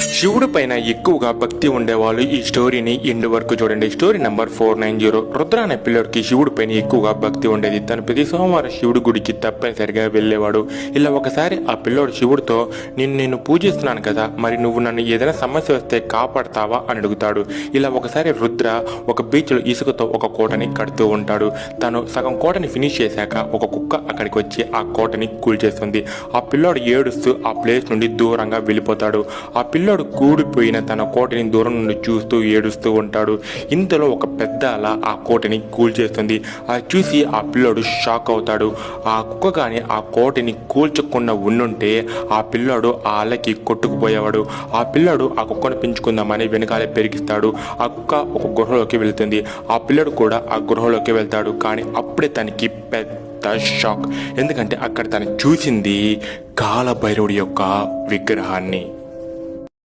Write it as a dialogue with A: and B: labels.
A: శివుడి పైన ఎక్కువగా భక్తి ఉండేవాళ్ళు ఈ స్టోరీని ఎండ్ వరకు చూడండి. Story number 490. రుద్ర అనే పిల్లడికి శివుడి పైన ఎక్కువగా భక్తి ఉండేది. తను ప్రతి సోమవారం శివుడి గుడికి తప్పనిసరిగా వెళ్ళేవాడు. ఇలా ఒకసారి ఆ పిల్లోడు శివుడితో, నేను పూజిస్తున్నాను కదా, మరి నువ్వు నన్ను ఏదైనా సమస్య వస్తే కాపాడతావా అని అడుగుతాడు. ఇలా ఒకసారి రుద్ర ఒక బీచ్లో ఇసుకతో ఒక కోటని కడుతూ ఉంటాడు. తను సగం కోటని ఫినిష్ చేశాక ఒక కుక్క అక్కడికి వచ్చి ఆ కోటని కూల్చేస్తుంది. ఆ పిల్లోడు ఏడుస్తూ ఆ ప్లేస్ నుండి దూరంగా వెళ్ళిపోతాడు. ఆ పిల్లోడు కూడిపోయిన తన కోటని దూరం నుండి చూస్తూ ఏడుస్తూ ఉంటాడు. ఇంతలో ఒక పెద్ద అల ఆ కోటని కూల్చేస్తుంది. అది చూసి ఆ పిల్లోడు షాక్ అవుతాడు. ఆ కుక్క కానీ ఆ కోటని కూల్చకుండా ఉండుంటే ఆ పిల్లోడు ఆ అలకి కొట్టుకుపోయేవాడు. ఆ పిల్లోడు ఆ కుక్కను పెంచుకుందామని వెనకాలే పెరిగిస్తాడు. ఆ కుక్క ఒక గృహలోకి వెళ్తుంది. ఆ పిల్లోడు కూడా ఆ గృహలోకి వెళ్తాడు. కానీ అప్పుడే తనకి పెద్ద షాక్. ఎందుకంటే అక్కడ తను చూసింది కాలభైరవుడి యొక్క విగ్రహాన్ని.